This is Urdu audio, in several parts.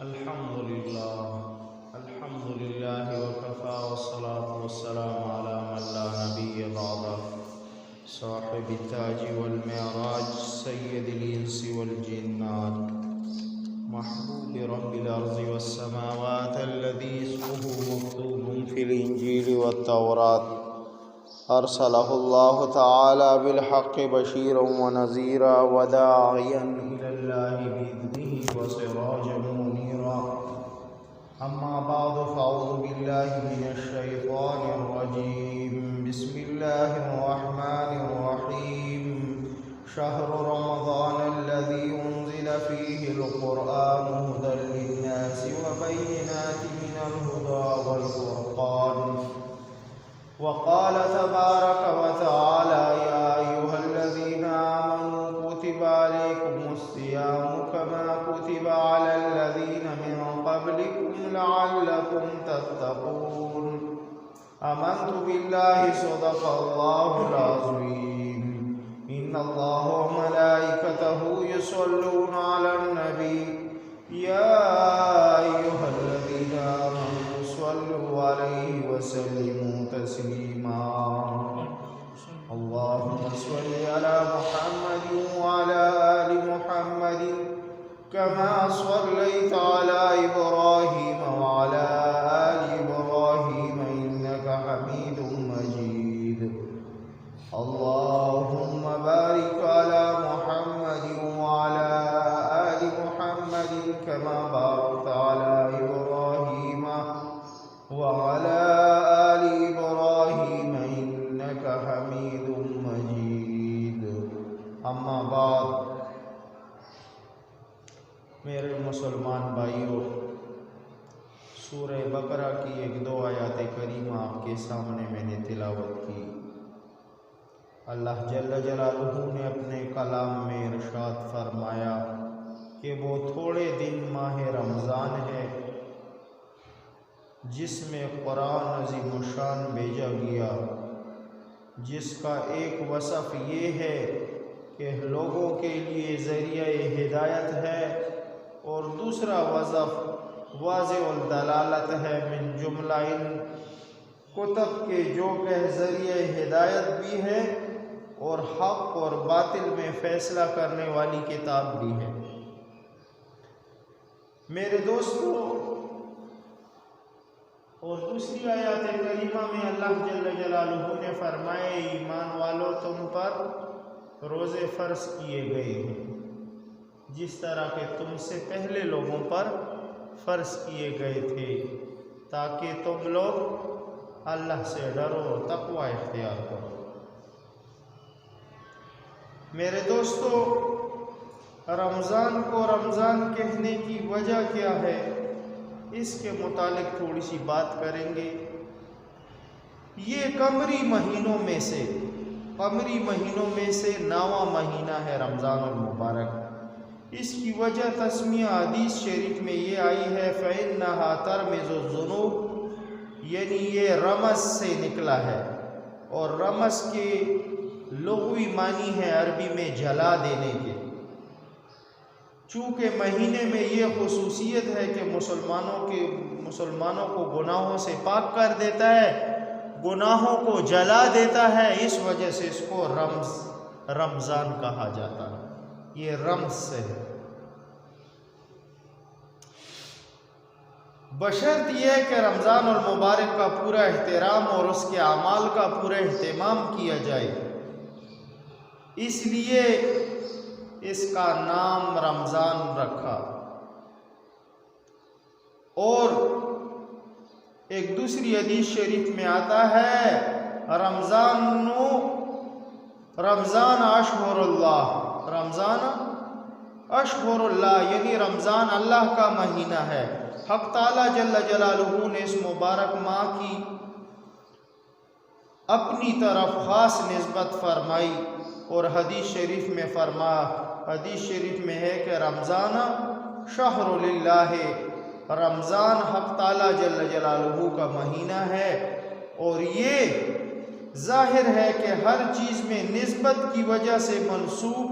الحمد لله وكفى والصلاة والسلام على من لا نبي بعده صاحب التاج والمعراج سيد الإنس والجنات محبوب رب الأرض والسماوات الذي اسمه مكتوب في الإنجيل والتوراة أرسله الله تعالى بالحق بشيرا ونذيرا وداعيا إلى الله بإذنه وسراجا منيرا أما بعد فأعوذ بالله من الشيطان الرجيم بسم الله الرحمن الرحيم شهر رمضان الذي أنزل فيه القرآن هدى للناس وبينات من الهدى والفرقان وقال تبارك وتعالى يا أيها الذين آمنوا كتب عليكم الصيام كما كتب على الذين من قبلكم لعلكم تتقون آمنت بالله صدق الله العظيم إن الله وملائكته يصلون على النبي يا أيها الذين آمنوا صلوا عليه وسلموا تسليما اللهم صل على محمد وعلى آل محمد كما صليت على إبراهيم وعلى آل إبراهيم إنك حميد مجيد اللهم بارك على محمد وعلى آل محمد كما باركت على إبراهيم وعلى آل إبراهيم إنك حميد مجيد اما بعد میرے مسلمان بھائیوں، سورہ بقرہ کی ایک دو آیات کریمہ آپ کے سامنے میں نے تلاوت کی۔ اللہ جل جلالہ نے اپنے کلام میں ارشاد فرمایا کہ وہ تھوڑے دن ماہ رمضان ہے جس میں قرآن عظیم الشان بھیجا گیا، جس کا ایک وصف یہ ہے کہ لوگوں کے لیے ذریعہ ہدایت ہے، اور دوسرا وصف واضح الدلالت ہے من جملہ ان کتب کے جو کہ ذریعہ ہدایت بھی ہے اور حق اور باطل میں فیصلہ کرنے والی کتاب بھی ہے۔ میرے دوستو، اور دوسری آیات کریمہ میں اللہ جل جلالہ نے فرمائے ایمان والو تم پر روزے فرض کیے گئے ہیں جس طرح کہ تم سے پہلے لوگوں پر فرض کیے گئے تھے، تاکہ تم لوگ اللہ سے ڈرو اور تقوی اختیار کرو۔ میرے دوستو، رمضان کو رمضان کہنے کی وجہ کیا ہے، اس کے متعلق تھوڑی سی بات کریں گے۔ یہ قمری مہینوں میں سے 9واں مہینہ ہے رمضان المبارک۔ اس کی وجہ تسمیہ حدیث شریف میں یہ آئی ہے فَإِنَّهَا تَرْمِزُ الذُّنُوبَ، یعنی یہ رمز سے نکلا ہے، اور رمز کے لغوی معنی ہے عربی میں جلا دینے کے۔ چونکہ مہینے میں یہ خصوصیت ہے کہ مسلمانوں کو گناہوں سے پاک کر دیتا ہے، گناہوں کو جلا دیتا ہے، اس وجہ سے اس کو رمضان کہا جاتا ہے۔ یہ رمز سے ہے، بشرط یہ ہے کہ رمضان المبارک کا پورا احترام اور اس کے اعمال کا پورا اہتمام کیا جائے، اس لیے اس کا نام رمضان رکھا۔ اور ایک دوسری حدیث شریف میں آتا ہے رمضان اشہر اللہ، یعنی رمضان اللہ کا مہینہ ہے۔ حق تعالی جل جلالہ نے اس مبارک ماہ کی اپنی طرف خاص نسبت فرمائی، اور حدیث شریف میں ہے کہ رمضان شہر للہ، رمضان حق تعالی جل جلالہ کا مہینہ ہے، اور یہ ظاہر ہے کہ ہر چیز میں نسبت کی وجہ سے منسوب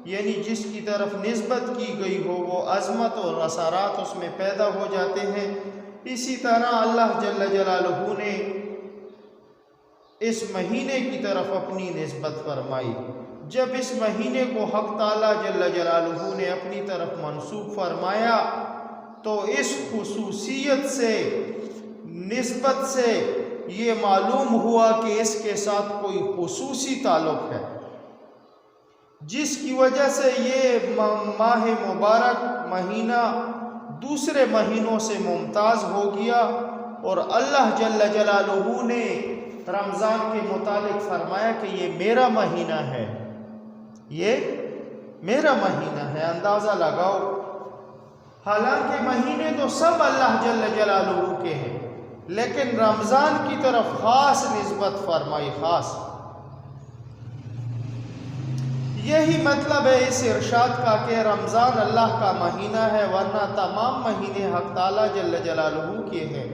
یعنی جس کی طرف نسبت کی گئی ہو وہ عظمت اور اثرات اس میں پیدا ہو جاتے ہیں۔ اسی طرح اللہ جل جلالہ نے اس مہینے کی طرف اپنی نسبت فرمائی۔ جب اس مہینے کو حق تعالیٰ جل جلالہ نے اپنی طرف منسوب فرمایا تو اس خصوصیت سے، نسبت سے یہ معلوم ہوا کہ اس کے ساتھ کوئی خصوصی تعلق ہے، جس کی وجہ سے یہ ماہ مبارک مہینہ دوسرے مہینوں سے ممتاز ہو گیا۔ اور اللہ جل جلالہ نے رمضان کے متعلق فرمایا کہ یہ میرا مہینہ ہے، یہ میرا مہینہ ہے۔ اندازہ لگاؤ، حالانکہ مہینے تو سب اللہ جل جلالہ کے ہیں، لیکن رمضان کی طرف خاص نسبت فرمائی، خاص۔ یہی مطلب ہے اس ارشاد کا کہ رمضان اللہ کا مہینہ ہے، ورنہ تمام مہینے حق تعالیٰ جل جلالہ کے ہیں۔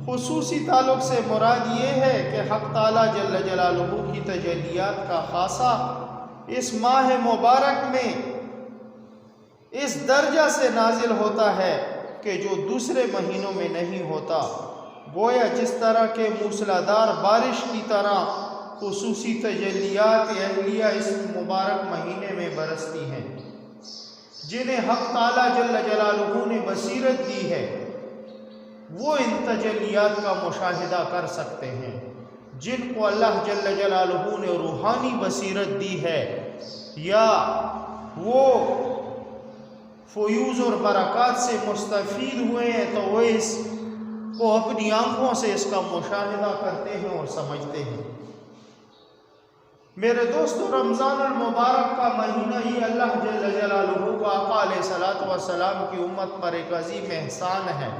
خصوصی تعلق سے مراد یہ ہے کہ حق تعالیٰ جل جلالہ کی تجلیات کا خاصہ اس ماہ مبارک میں اس درجہ سے نازل ہوتا ہے کہ جو دوسرے مہینوں میں نہیں ہوتا۔ گویا جس طرح کے موسلادھار بارش کی طرح خصوصی تجلیات الہیہ اس مبارک مہینے میں برستی ہیں، جنہیں حق تعالیٰ جل جلالہ نے بصیرت دی ہے، وہ ان تجلیات کا مشاہدہ کر سکتے ہیں۔ جن کو اللہ جل جلالہ نے روحانی بصیرت دی ہے یا وہ فیوز اور برکات سے مستفید ہوئے ہیں تو وہ اس کو اپنی آنکھوں سے اس کا مشاہدہ کرتے ہیں اور سمجھتے ہیں۔ میرے دوستو، رمضان المبارک کا مہینہ ہی اللہ جل جلالہ کا آقا علیہ الصلوۃ والسلام کی امت پر ایک عظیم احسان ہے،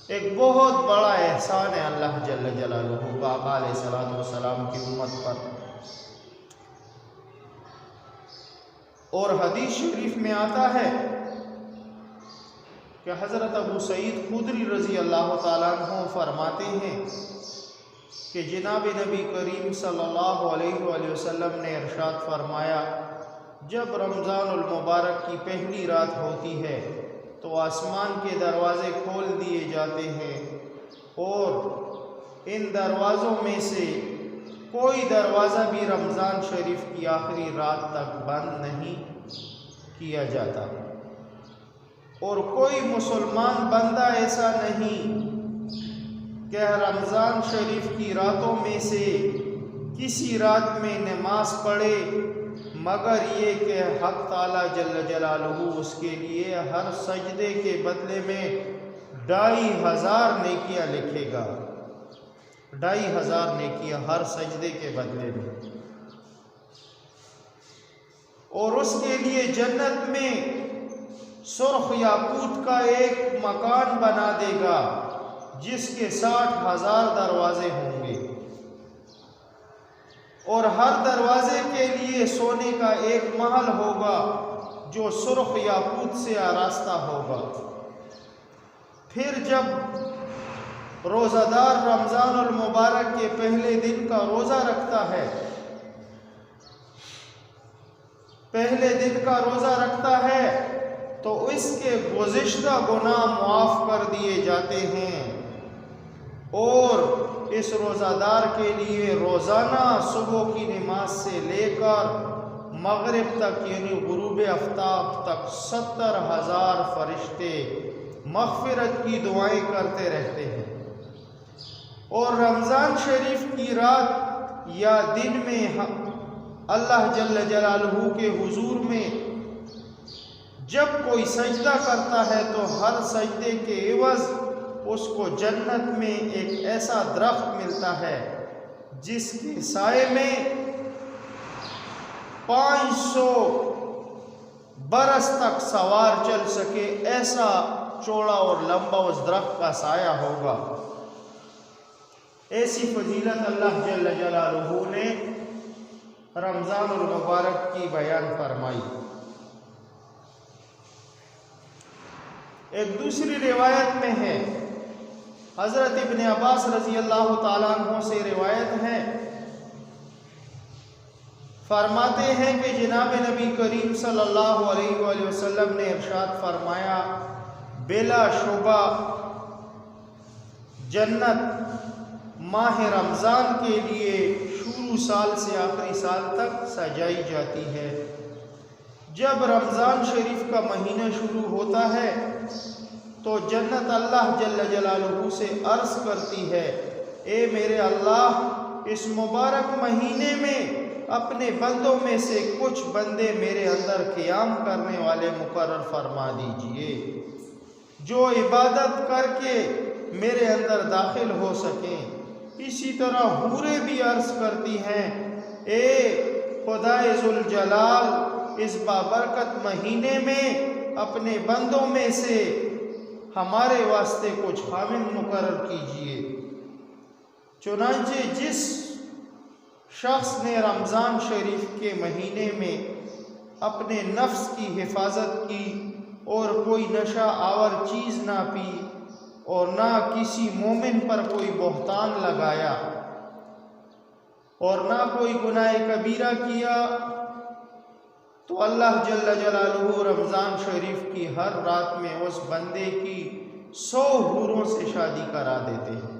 ایک بہت بڑا احسان ہے اللہ جل جلالہ کا آقا علیہ الصلوۃ والسلام کی امت پر۔ اور حدیث شریف میں آتا ہے کہ حضرت ابو سعید خدری رضی اللہ تعالیٰ عنہ فرماتے ہیں کہ جناب نبی کریم صلی اللہ علیہ وآلہ وسلم نے ارشاد فرمایا، جب رمضان المبارک کی پہلی رات ہوتی ہے تو آسمان کے دروازے کھول دیے جاتے ہیں اور ان دروازوں میں سے کوئی دروازہ بھی رمضان شریف کی آخری رات تک بند نہیں کیا جاتا، اور کوئی مسلمان بندہ ایسا نہیں کہ رمضان شریف کی راتوں میں سے کسی رات میں نماز پڑھے مگر یہ کہ حق تعالیٰ جل جلالہ اس کے لیے ہر سجدے کے بدلے میں 2500 نیکیاں لکھے گا، 2500 نیکیاں ہر سجدے کے بدلے میں، اور اس کے لیے جنت میں سرخ یاقوت کا ایک مکان بنا دے گا جس کے 60,000 دروازے ہوں گے، اور ہر دروازے کے لیے سونے کا ایک محل ہوگا جو سرخ یاقوت سے آراستہ ہوگا۔ پھر جب روزہ دار رمضان المبارک کے پہلے دن کا روزہ رکھتا ہے، تو اس کے گزشتہ گناہ معاف کر دیے جاتے ہیں، اور اس روزہ دار کے لیے روزانہ صبح کی نماز سے لے کر مغرب تک یعنی غروب آفتاب تک 70,000 فرشتے مغفرت کی دعائیں کرتے رہتے ہیں۔ اور رمضان شریف کی رات یا دن میں اللہ جل جلالہ کے حضور میں جب کوئی سجدہ کرتا ہے تو ہر سجدے کے عوض اس کو جنت میں ایک ایسا درخت ملتا ہے جس کے سائے میں 500 برس تک سوار چل سکے، ایسا چوڑا اور لمبا اس درخت کا سایہ ہوگا۔ ایسی فضیلت اللہ جل جلالہ نے رمضان المبارک کی بیان فرمائی۔ ایک دوسری روایت میں ہے، حضرت ابن عباس رضی اللہ تعالیٰ عنہ سے روایت ہے فرماتے ہیں کہ جناب نبی کریم صلی اللہ علیہ وآلہ وسلم نے ارشاد فرمایا، بلا شبہ جنت ماہ رمضان کے لیے شروع سال سے آخری سال تک سجائی جاتی ہے۔ جب رمضان شریف کا مہینہ شروع ہوتا ہے تو جنت اللہ جل جلالہ سے عرض کرتی ہے، اے میرے اللہ، اس مبارک مہینے میں اپنے بندوں میں سے کچھ بندے میرے اندر قیام کرنے والے مقرر فرما دیجئے، جو عبادت کر کے میرے اندر داخل ہو سکیں۔ اسی طرح حوریں بھی عرض کرتی ہیں، اے خدائے ذوالجلال، اس بابرکت مہینے میں اپنے بندوں میں سے ہمارے واسطے کچھ خاوند مقرر کیجئے۔ چنانچہ جس شخص نے رمضان شریف کے مہینے میں اپنے نفس کی حفاظت کی اور کوئی نشہ آور چیز نہ پی اور نہ کسی مومن پر کوئی بہتان لگایا اور نہ کوئی گناہ کبیرہ کیا، تو اللہ جل جلالہ رمضان شریف کی ہر رات میں اس بندے کی 100 حوروں سے شادی کرا دیتے ہیں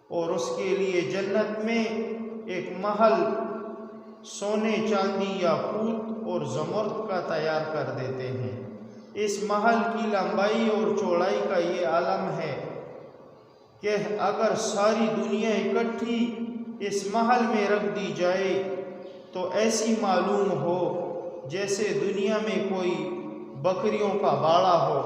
اور اس کے لیے جنت میں ایک محل سونے، چاندی، یاقوت اور زمرد کا تیار کر دیتے ہیں۔ اس محل کی لمبائی اور چوڑائی کا یہ عالم ہے کہ اگر ساری دنیا اکٹھی اس محل میں رکھ دی جائے تو ایسی معلوم ہو جیسے دنیا میں کوئی بکریوں کا باڑا ہو،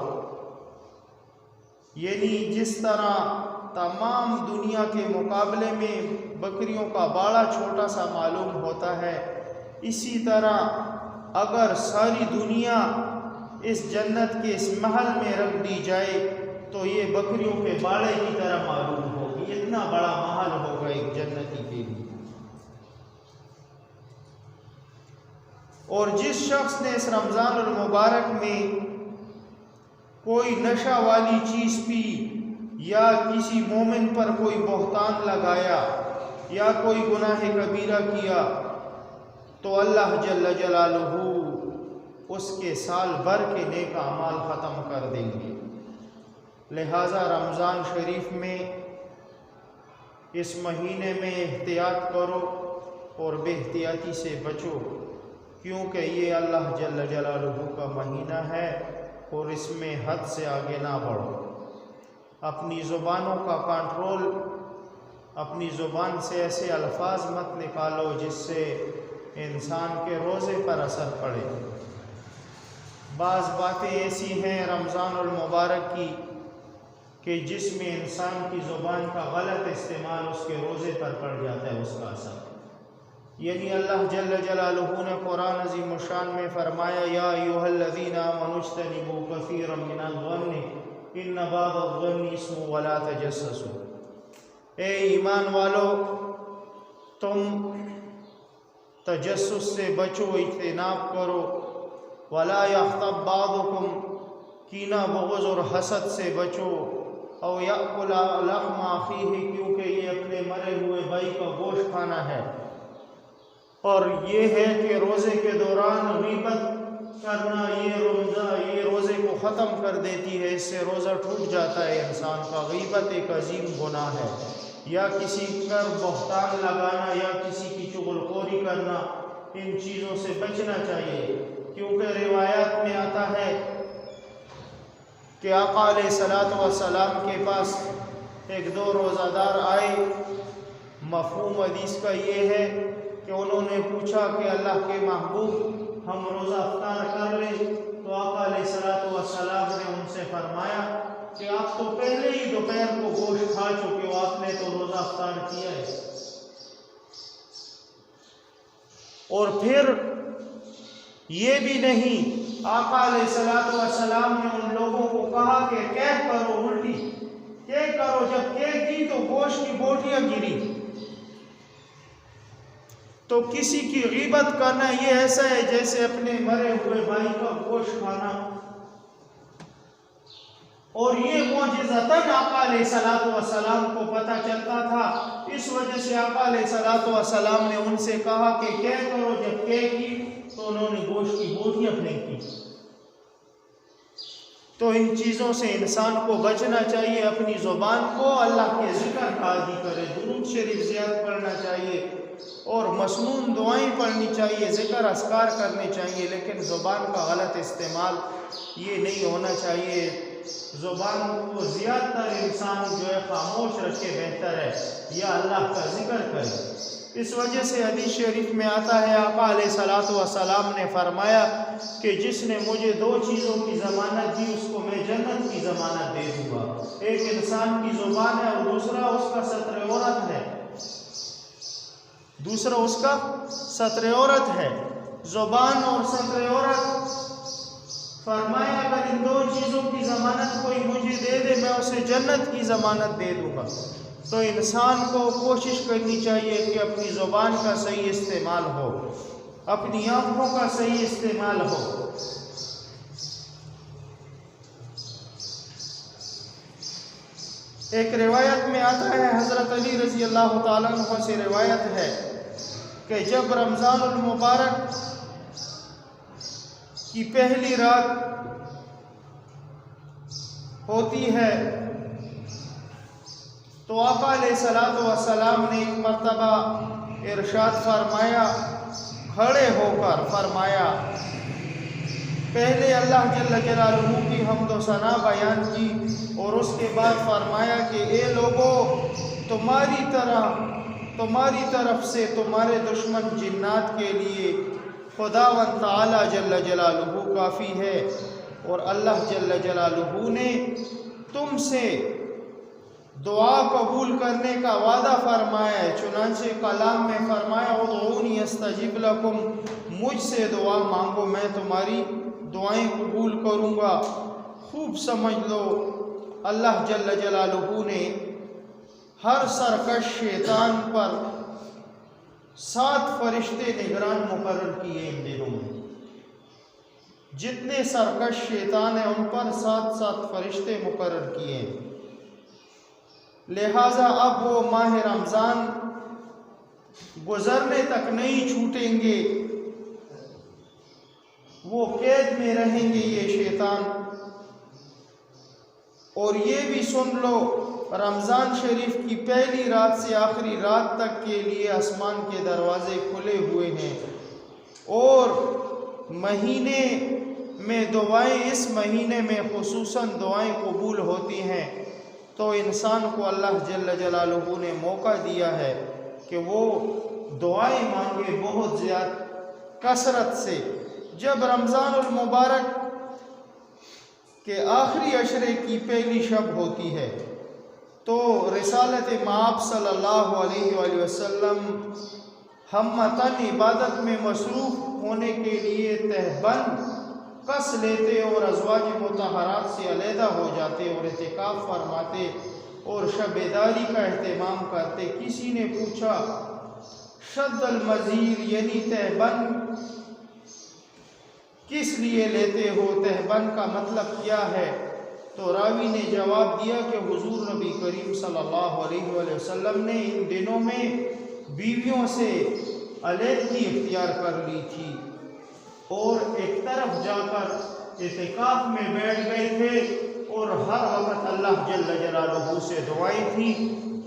یعنی جس طرح تمام دنیا کے مقابلے میں بکریوں کا باڑا چھوٹا سا معلوم ہوتا ہے، اسی طرح اگر ساری دنیا اس جنت کے اس محل میں رکھ دی جائے تو یہ بکریوں کے باڑے کی طرح معلوم ہوگی۔ اتنا بڑا محل ہوگا ایک جنتی کے لیے۔ اور جس شخص نے اس رمضان المبارک میں کوئی نشہ والی چیز پی یا کسی مومن پر کوئی بہتان لگایا یا کوئی گناہ کبیرہ کیا تو اللہ جل جلالہ اس کے سال بھر کے نیک اعمال ختم کر دیں گے۔ لہٰذا رمضان شریف میں اس مہینے میں احتیاط کرو اور بے احتیاطی سے بچو، کیونکہ یہ اللہ جل جلالہ کا مہینہ ہے اور اس میں حد سے آگے نہ بڑھو۔ اپنی زبانوں کا کنٹرول، اپنی زبان سے ایسے الفاظ مت نکالو جس سے انسان کے روزے پر اثر پڑے۔ بعض باتیں ایسی ہیں رمضان المبارک کی کہ جس میں انسان کی زبان کا غلط استعمال اس کے روزے پر پڑ جاتا ہے، اس کا اثر۔ یعنی اللہ جل جلالہ نے قرآن عظیم الشان میں فرمایا، یا ایھا الذین آمنوا اجتنبوا کثیرا من الظن ان بعض الظن اسم ولا تجسسوا۔ اے ایمان والو، تم تجسس سے بچو، اجتناب کرو۔ ولا یغتب بعضکم، کینہ بغض اور حسد سے بچو۔ او یأکل لحم اخیہ، کیونکہ یہ اپنے مرے ہوئے بھائی کا گوشت کھانا ہے۔ اور یہ ہے کہ روزے کے دوران غیبت کرنا یہ روزے کو ختم کر دیتی ہے، اس سے روزہ ٹوٹ جاتا ہے انسان کا۔ غیبت ایک عظیم گناہ ہے، یا کسی پر بہتان لگانا یا کسی کی چغلخوری کرنا، ان چیزوں سے بچنا چاہیے، کیونکہ روایات میں آتا ہے کہ آقا علیہ الصلوۃ والسلام کے پاس ایک 2 روزہ دار آئے۔ مفہوم حدیث کا یہ ہے کہ انہوں نے پوچھا کہ اللہ کے محبوب، ہم روزہ افطار کر لیں؟ تو آقا علیہ الصلوۃ والسلام نے ان سے فرمایا کہ آپ تو پہلے ہی دوپہر کو گوشت کھا چکے ہو، آپ نے تو روزہ افطار کیا ہے۔ اور پھر یہ بھی نہیں، آقا علیہ الصلوۃ والسلام نے ان لوگوں کو کہا کہ کیف کرو، الٹی کیف کرو۔ جب کیف کی تو گوشت کی بوٹیاں گری۔ تو کسی کی غیبت کرنا یہ ایسا ہے جیسے اپنے مرے ہوئے بھائی کا گوشت کھانا۔ اور یہ معجزتاً آقا علیہ الصلوۃ والسلام کو پتہ چلتا تھا۔ اس وجہ سے آقا علیہ الصلوۃ والسلام نے ان سے کہا کہ کیا کرو، جب کیا کی تو انہوں نے گوشت کی بوٹیاں پھینکی۔ تو ان چیزوں سے انسان کو بچنا چاہیے، اپنی زبان کو اللہ کے ذکر کا عادی کرے، درود شریف زیادہ پڑھنا چاہیے اور مسنون دعائیں پڑھنی چاہیے، ذکر اذکار کرنے چاہیے، لیکن زبان کا غلط استعمال یہ نہیں ہونا چاہیے۔ زبان کو زیادہ تر انسان جو ہے خاموش رکھے بہتر ہے، یا اللہ کا ذکر کرے۔ اس وجہ سے حدیث شریف میں آتا ہے، آقا علیہ الصلوۃ والسلام نے فرمایا کہ جس نے مجھے دو چیزوں کی ضمانت دی اس کو میں جنت کی ضمانت دے دوں گا۔ ایک انسان کی زبان ہے اور دوسرا اس کا ستر عورت ہے، دوسرا اس کا ستر عورت ہے، زبان اور ستر عورت۔ فرمایا اگر ان دو چیزوں کی ضمانت کوئی مجھے دے دے میں اسے جنت کی ضمانت دے دوں گا۔ تو انسان کو کوشش کرنی چاہیے کہ اپنی زبان کا صحیح استعمال ہو، اپنی آنکھوں کا صحیح استعمال ہو۔ ایک روایت میں آتا ہے، حضرت علی رضی اللہ تعالیٰ عنہ سے روایت ہے کہ جب رمضان المبارک کی پہلی رات ہوتی ہے تو آقا علیہ الصلوۃ والسلام نے ایک مرتبہ ارشاد فرمایا، کھڑے ہو کر فرمایا، پہلے اللہ جل جلالہ کی حمد و ثنا بیان کی اور اس کے بعد فرمایا کہ اے لوگو، تمہاری طرف سے تمہارے دشمن جنات کے لیے خداوند تعالی جل جلالہ کافی ہے، اور اللہ جل جلالہ نے تم سے دعا قبول کرنے کا وعدہ فرمایا ہے۔ چنانچہ کلام میں فرمایا، ادعونی استجب لکم، مجھ سے دعا مانگو میں تمہاری دعائیں قبول کروں گا۔ خوب سمجھ لو، اللہ جل جلالہ نے ہر سرکش شیطان پر 7 فرشتے نگران مقرر کیے ان دنوں میں۔ جتنے سرکش شیطان ہیں ان پر 7 فرشتے مقرر کیے ہیں۔ لہٰذا اب وہ ماہ رمضان گزرنے تک نہیں چھوٹیں گے، وہ قید میں رہیں گے یہ شیطان۔ اور یہ بھی سن لو، رمضان شریف کی پہلی رات سے آخری رات تک کے لیے آسمان کے دروازے کھلے ہوئے ہیں، اور مہینے میں دعائیں، اس مہینے میں خصوصاً دعائیں قبول ہوتی ہیں۔ تو انسان کو اللہ جل جلالہ نے موقع دیا ہے کہ وہ دعائیں مانگے بہت زیادہ کثرت سے۔ جب رمضان المبارک کے آخری عشرے کی پہلی شب ہوتی ہے تو رسالت مآب صلی اللہ علیہ وآلہ وسلم ہمتاً عبادت میں مصروف ہونے کے لیے تہبند کس لیتے اور ازواج مطہرات سے علیحدہ ہو جاتے اور اعتکاف فرماتے اور شب بیداری کا اہتمام کرتے۔ کسی نے پوچھا، شد المزید یعنی تہبند کس لیے لیتے ہو، تہبند کا مطلب کیا ہے؟ تو راوی نے جواب دیا کہ حضور نبی کریم صلی اللہ علیہ وآلہ وسلم نے ان دنوں میں بیویوں سے علیحدگی اختیار کر لی تھی اور ایک طرف جا کر اعتکاف میں بیٹھ گئے تھے، اور ہر وقت اللہ جل جلالہ سے دعائیں تھیں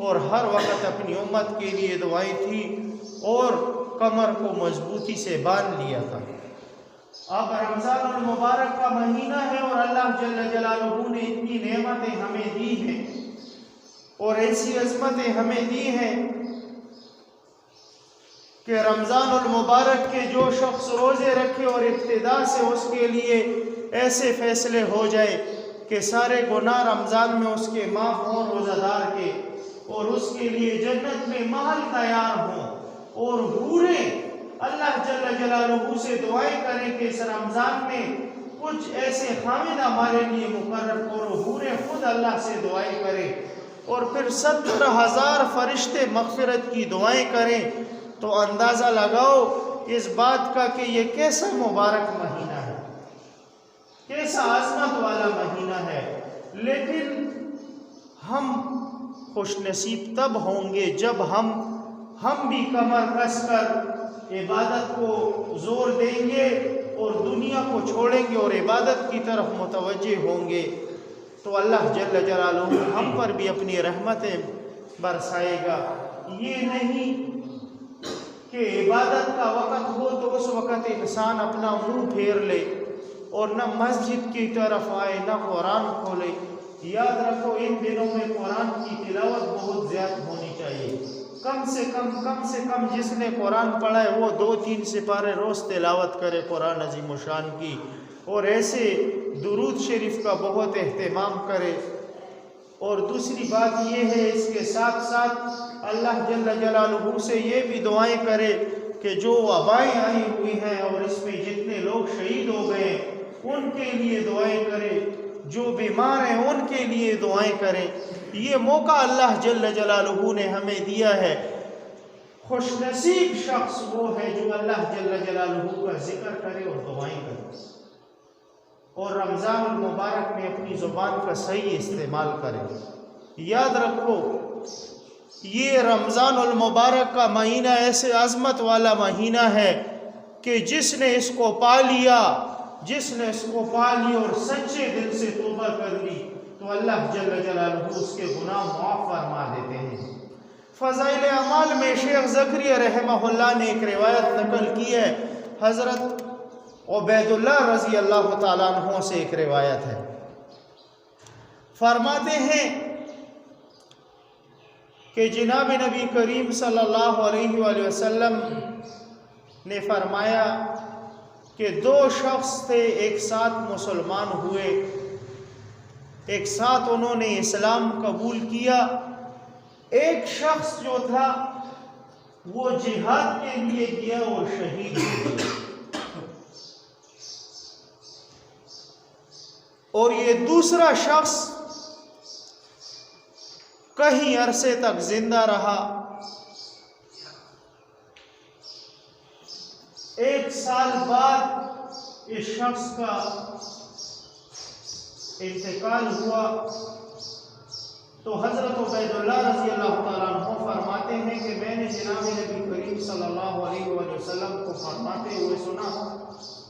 اور ہر وقت اپنی امت کے لیے دعائیں تھیں، اور کمر کو مضبوطی سے باندھ لیا تھا۔ اب رمضان المبارک کا مہینہ ہے اور اللہ جل جلالہ نے اتنی نعمتیں ہمیں دی ہیں اور ایسی عظمتیں ہمیں دی ہیں کہ رمضان المبارک کے جو شخص روزے رکھے اور ابتدا سے اس کے لیے ایسے فیصلے ہو جائے کہ سارے گناہ رمضان میں اس کے معاف ہوں روزہ دار کے، اور اس کے لیے جنت میں محل تیار ہوں، اور حوریں اللہ جل جلالہ سے دعائیں کریں کہ اس رمضان میں کچھ ایسے خامد ہمارے لیے مقرر کرو، حوریں خود اللہ سے دعائیں کریں، اور پھر 70,000 فرشتے مغفرت کی دعائیں کریں، تو اندازہ لگاؤ اس بات کا کہ یہ کیسا مبارک مہینہ ہے، کیسا عظمت والا مہینہ ہے۔ لیکن ہم خوش نصیب تب ہوں گے جب ہم بھی کمر کس کر عبادت کو زور دیں گے اور دنیا کو چھوڑیں گے اور عبادت کی طرف متوجہ ہوں گے، تو اللہ جل جلالہ ہم پر بھی اپنی رحمتیں برسائے گا۔ یہ نہیں کہ عبادت کا وقت ہو تو اس وقت انسان اپنا منہ پھیر لے اور نہ مسجد کی طرف آئے نہ قرآن کھولے۔ یاد رکھو ان دنوں میں قرآن کی تلاوت بہت زیادہ ہونی چاہیے۔ کم سے کم جس نے قرآن پڑھا ہے وہ 2-3 سپارے روز تلاوت کرے قرآن عظیم الشان کی، اور ایسے درود شریف کا بہت اہتمام کرے۔ اور دوسری بات یہ ہے، اس کے ساتھ ساتھ اللہ جل جلالہ سے یہ بھی دعائیں کرے کہ جو وبائیں آئی ہوئی ہیں اور اس میں جتنے لوگ شہید ہو گئے ان کے لیے دعائیں کرے، جو بیمار ہیں ان کے لیے دعائیں کریں۔ یہ موقع اللہ جل جلالہ نے ہمیں دیا ہے۔ خوش نصیب شخص وہ ہے جو اللہ جل جلالہ کا ذکر کرے اور دعائیں کرے، اور رمضان المبارک میں اپنی زبان کا صحیح استعمال کرے۔ یاد رکھو یہ رمضان المبارک کا مہینہ ایسے عظمت والا مہینہ ہے کہ جس نے اس کو پا لیا اور سچے دل سے توبہ کر لی تو اللہ جل جلالہ اس کے گناہ معاف فرما دیتے ہیں۔ فضائل اعمال میں شیخ زکریا رحمہ اللہ نے ایک روایت نقل کی ہے، حضرت عبید اللہ رضی اللہ تعالیٰ عنہ سے ایک روایت ہے۔ فرماتے ہیں کہ جناب نبی کریم صلی اللہ علیہ وآلہ وسلم نے فرمایا کہ 2 شخص تھے، ایک ساتھ مسلمان ہوئے، ایک ساتھ انہوں نے اسلام قبول کیا۔ ایک شخص جو تھا وہ جہاد کے لیے گیا اور شہید ہوا، اور یہ دوسرا شخص کہیں عرصے تک زندہ رہا۔ 1 سال بعد اس شخص کا انتقال ہوا تو حضرت عبید اللہ رضی اللہ تعالیٰ عنہ فرماتے ہیں کہ میں نے جناب نبی کریم صلی اللہ علیہ وآلہ وسلم کو فرماتے ہوئے سنا،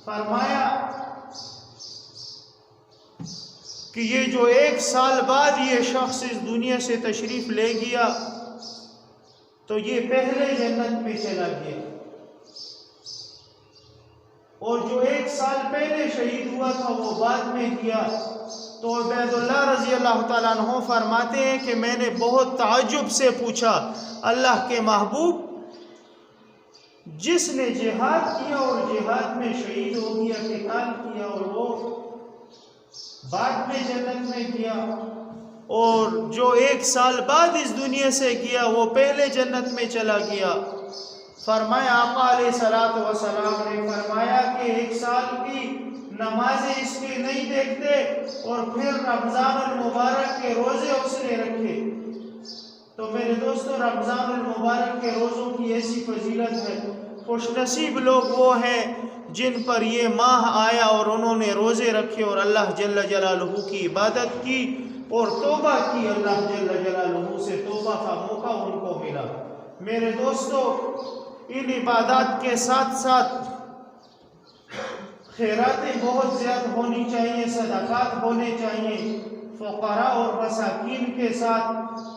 فرمایا کہ یہ جو 1 سال بعد یہ شخص اس دنیا سے تشریف لے گیا تو یہ پہلے جنت میں چلا گیا، اور جو 1 سال پہلے شہید ہوا تھا وہ بعد میں گیا۔ تو عبید اللہ رضی اللہ تعالیٰ عنہ فرماتے ہیں کہ میں نے بہت تعجب سے پوچھا، اللہ کے محبوب، جس نے جہاد کیا اور جہاد میں شہید ہو گیا، قتال کیا اور وہ بعد میں جنت میں گیا، اور جو 1 سال بعد اس دنیا سے گیا وہ پہلے جنت میں چلا گیا۔ فرمایا آقا علیہ الصلوۃ والسلام نے فرمایا کہ 1 سال کی نمازیں اس کے نہیں دیکھتے، اور پھر رمضان المبارک کے روزے اس نے رکھے۔ تو میرے دوستو رمضان المبارک کے روزوں کی ایسی فضیلت ہے، خوش نصیب لوگ وہ ہیں جن پر یہ ماہ آیا اور انہوں نے روزے رکھے اور اللہ جل جلالہ کی عبادت کی اور توبہ کی، اللہ جل جلالہ سے توبہ کا موقع ان کو ملا۔ میرے دوستو ان عبادات کے ساتھ ساتھ خیراتیں بہت زیادہ ہونی چاہیے، صدقات ہونے چاہیے، فقراء اور مساکین کے ساتھ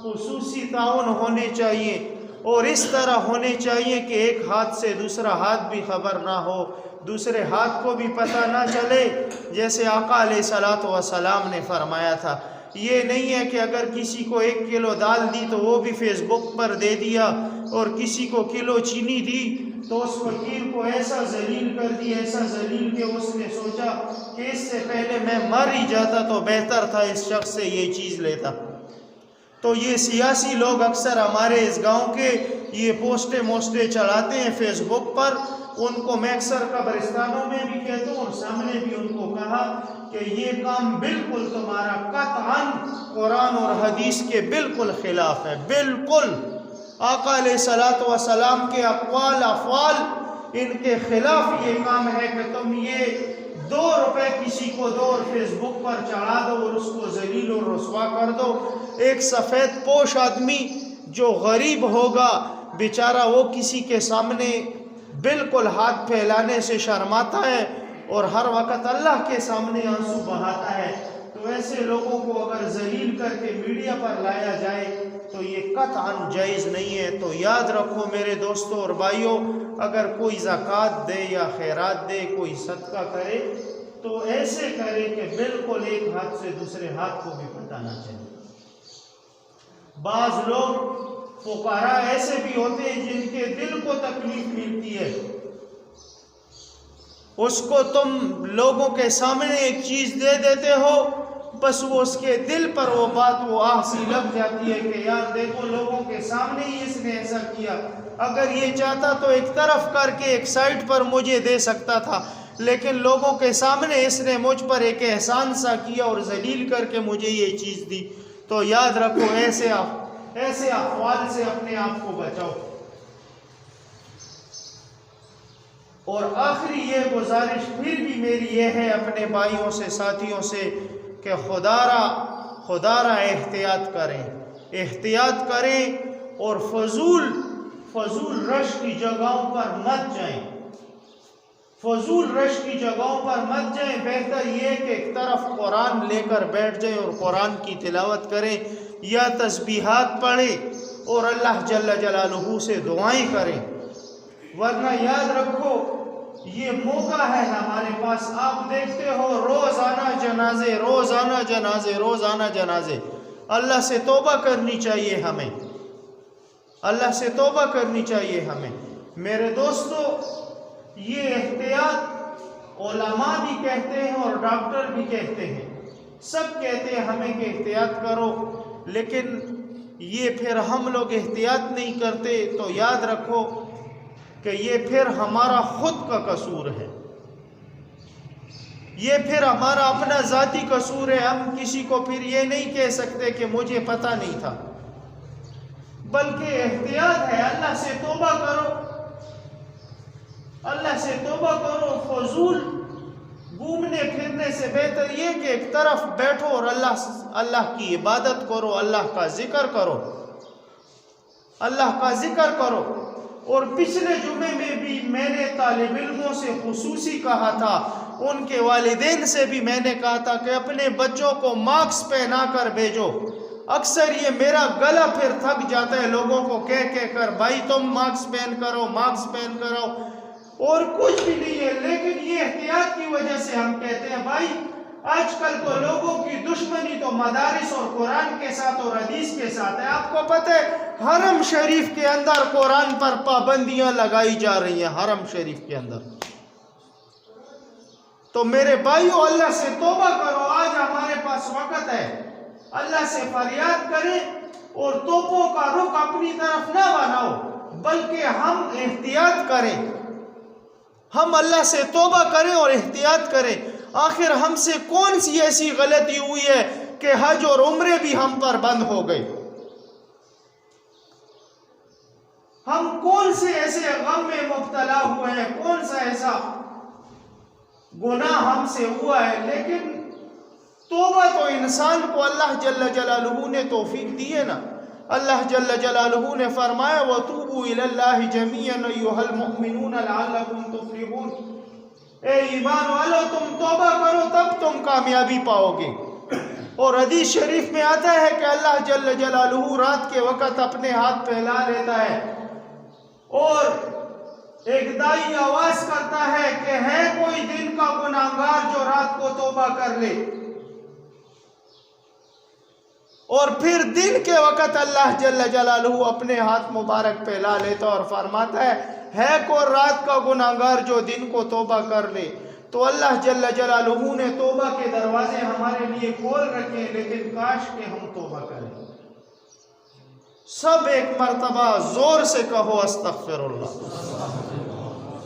خصوصی تعاون ہونے چاہیے، اور اس طرح ہونے چاہیے کہ ایک ہاتھ سے دوسرا ہاتھ بھی خبر نہ ہو، دوسرے ہاتھ کو بھی پتہ نہ چلے، جیسے آقا علیہ الصلوۃ والسلام نے فرمایا تھا۔ یہ نہیں ہے کہ اگر کسی کو 1 کلو دال دی تو وہ بھی فیس بک پر دے دیا، اور کسی کو کلو چینی دی تو اس فقیر کو ایسا ذلیل کر دی، ایسا ذلیل کہ اس نے سوچا کہ اس سے پہلے میں مر ہی جاتا تو بہتر تھا اس شخص سے یہ چیز لیتا۔ تو یہ سیاسی لوگ اکثر ہمارے اس گاؤں کے یہ پوسٹیں چڑھاتے ہیں فیس بک پر، ان کو میں اکثر قبرستانوں میں بھی کہتا ہوں اور سامنے بھی ان کو کہا کہ یہ کام بالکل تمہارا قطعاً قرآن اور حدیث کے بالکل خلاف ہے، بالکل آقا علیہ الصلوۃ والسلام کے اقوال افعال ان کے خلاف یہ کام ہے کہ تم یہ ₹2 کسی کو دو اور فیس بک پر چڑھا دو اور اس کو ذلیل اور رسوا کر دو۔ ایک سفید پوش آدمی جو غریب ہوگا بیچارہ، وہ کسی کے سامنے بالکل ہاتھ پھیلانے سے شرماتا ہے اور ہر وقت اللہ کے سامنے آنسو بہاتا ہے۔ تو ایسے لوگوں کو اگر ذلیل کر کے میڈیا پر لایا جائے تو یہ قطعاً جائز نہیں ہے۔ تو یاد رکھو میرے دوستوں اور بھائیوں، اگر کوئی زکوٰۃ دے یا خیرات دے، کوئی صدقہ کرے تو ایسے کرے کہ بالکل ایک ہاتھ سے دوسرے ہاتھ کو بھی پتہ نہ چلے۔ بعض لوگ فقراء ایسے بھی ہوتے ہیں جن کے دل کو تکلیف ملتی ہے، اس کو تم لوگوں کے سامنے ایک چیز دے دیتے ہو، بس وہ اس کے دل پر وہ بات وہ آہ سی لگ جاتی ہے کہ یار دیکھو لوگوں کے سامنے ہی اس نے ایسا کیا، اگر یہ چاہتا تو ایک طرف کر کے ایک سائڈ پر مجھے دے سکتا تھا، لیکن لوگوں کے سامنے اس نے مجھ پر ایک احسان سا کیا اور ذلیل کر کے مجھے یہ چیز دی۔ تو یاد رکھو ایسے احوال سے اپنے آپ کو بچاؤ۔ اور آخری یہ گزارش پھر بھی میری یہ ہے اپنے بھائیوں سے، ساتھیوں سے، کہ خدا را احتیاط کریں اور فضول رش کی جگہوں پر مت جائیں۔ فضول رش کی جگہوں پر مت جائیں۔ بہتر یہ کہ ایک طرف قرآن لے کر بیٹھ جائیں اور قرآن کی تلاوت کریں یا تسبیحات پڑھیں اور اللہ جل جلالہ سے دعائیں کریں۔ ورنہ یاد رکھو یہ موقع ہے ہمارے پاس، آپ دیکھتے ہو روزانہ جنازے۔ اللہ سے توبہ کرنی چاہیے ہمیں۔ میرے دوستو، یہ احتیاط علماء بھی کہتے ہیں اور ڈاکٹر بھی کہتے ہیں، سب کہتے ہیں ہمیں کہ احتیاط کرو، لیکن یہ پھر ہم لوگ احتیاط نہیں کرتے تو یاد رکھو کہ یہ پھر ہمارا خود کا قصور ہے، یہ پھر ہمارا اپنا ذاتی قصور ہے۔ ہم کسی کو پھر یہ نہیں کہہ سکتے کہ مجھے پتہ نہیں تھا، بلکہ احتیاط ہے۔ اللہ سے توبہ کرو۔ فضول گھومنے پھرنے سے بہتر یہ کہ ایک طرف بیٹھو اور اللہ کی عبادت کرو، اللہ کا ذکر کرو۔ اور پچھلے جمعے میں بھی میں نے طالب علموں سے خصوصی کہا تھا، ان کے والدین سے بھی میں نے کہا تھا کہ اپنے بچوں کو ماسک پہنا کر بھیجو۔ اکثر یہ میرا گلا پھر تھک جاتا ہے لوگوں کو کہہ کر، بھائی تم ماسک پہن کرو، اور کچھ بھی نہیں ہے، لیکن یہ احتیاط کی وجہ سے ہم کہتے ہیں۔ بھائی آج کل تو لوگوں کی دشمنی تو مدارس اور قرآن کے ساتھ اور حدیث کے ساتھ ہے۔ آپ کو پتہ ہے حرم شریف کے اندر قرآن پر پابندیاں لگائی جا رہی ہیں، حرم شریف کے اندر۔ تو میرے بھائیو، اللہ سے توبہ کرو، آج ہمارے پاس وقت ہے، اللہ سے فریاد کریں اور توپوں کا رخ اپنی طرف نہ بناؤ، بلکہ ہم احتیاط کریں، ہم اللہ سے توبہ کریں اور احتیاط کریں۔ آخر ہم سے کون سی ایسی غلطی ہوئی ہے کہ حج اور عمرے بھی ہم پر بند ہو گئے؟ ہم کون سے ایسے غم میں مبتلا ہوئے ہیں، کون سا ایسا گناہ ہم سے ہوا ہے؟ لیکن توبہ تو انسان کو اللہ جل جلالہ نے توفیق دی ہے نا۔ اللہ جل جلالہ نے فرمایا وَتُوبُوا إِلَى اللَّهِ جَمِيعًا أَيُّهَا الْمُؤْمِنُونَ لَعَلَّكُمْ تُفْلِحُونَ۔ اے ایمان والو، تم توبہ کرو تب تم کامیابی پاؤ گے۔ اور حدیث شریف میں آتا ہے کہ اللہ جل جلالہ رات کے وقت اپنے ہاتھ پھیلا لیتا ہے اور ایک دائی آواز کرتا ہے کہ ہے کوئی دن کا گناہگار جو رات کو توبہ کر لے؟ اور پھر دن کے وقت اللہ جل جلالہ اپنے ہاتھ مبارک پھیلا لیتا اور فرماتا ہے کوئی رات کا گناہگار جو دن کو توبہ کر لے۔ تو اللہ جل جلالہ نے توبہ کے دروازے ہمارے لیے کھول رکھے، لیکن کاش کہ ہم توبہ کریں۔ سب ایک مرتبہ زور سے کہو استغفر اللہ۔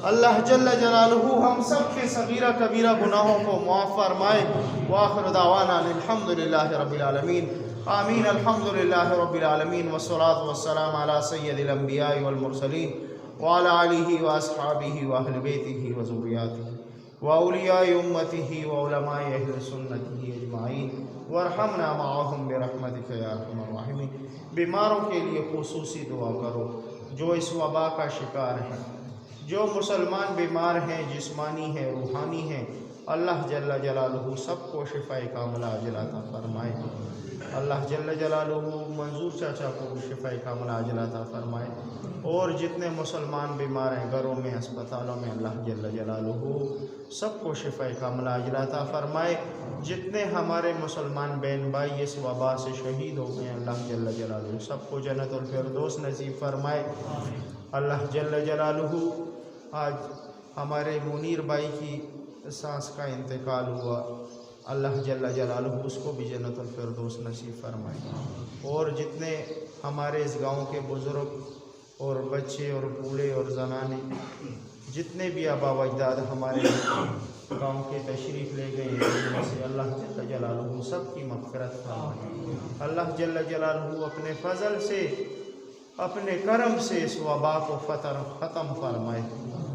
اللہ جل جلالہ ہم سب کے صغیرہ کبیرہ گناہوں کو معاف فرمائے۔ وآخر دعوانا الحمدللہ رب العالمین۔ آمین۔ الحمدللہ رب العالمین، والصلاة والسلام علی سید الانبیاء والمرسلین وعلی آلہ واصحابہ واہل بیتہ وذریاتہ۔ وأولیاء أمته وعلماء أهل سنته اجمعین وارحمنا معهم برحمتک یا ارحم الراحمین۔ بیماروں کے لیے خصوصی دعا کرو جو اس وبا کا شکار ہیں، جو مسلمان بیمار ہیں، جسمانی ہیں، روحانی ہیں، اللہ جل جلالہ سب کو شفاء کاملہ عاجلہ عطا فرمائے۔ اللہ جل جلالہ منظور چاچا کو شفاء کاملہ عاجلہ عطا فرمائے، اور جتنے مسلمان بیمار ہیں گھروں میں، اسپتالوں میں، اللہ جل جلالہ سب کو شفاء کاملہ عاجلہ عطا فرمائے۔ جتنے ہمارے مسلمان بہن بھائی اس وبا سے شہید ہو گئے، اللہ جل جلالہ سب کو جنت الفردوس نصیب فرمائے۔ اللہ جل جلالہ آج ہمارے منیر بھائی کی سانس کا انتقال ہوا، اللہ جل جلالہ اس کو بھی جنت الفردوس نصیب فرمائے، اور جتنے ہمارے اس گاؤں کے بزرگ اور بچے اور بوڑھے اور زنانے، جتنے بھی آبا و اجداد ہمارے گاؤں کے تشریف لے گئے ہیں، ان میں سے اللہ جل جلالہ سب کی مغفرت فرمائے۔ اللہ جل جلالہ اپنے فضل سے، اپنے کرم سے اس وبا کو ختم فرمائے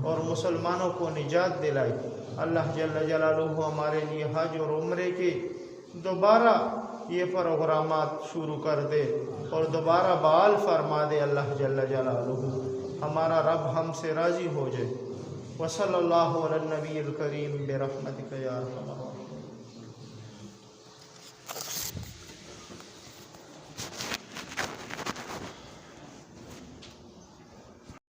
اور مسلمانوں کو نجات دلائے۔ اللہ جل جلالہ ہمارے لیے حج اور عمرے کے دوبارہ یہ پروگرامات شروع کر دے اور دوبارہ بحال فرما دے۔ اللہ جل جلالہ ہمارا رب ہم سے راضی ہو جائے۔ وصلی اللہ علی النبی الکریم برحمتک یا ارحم الراحمین۔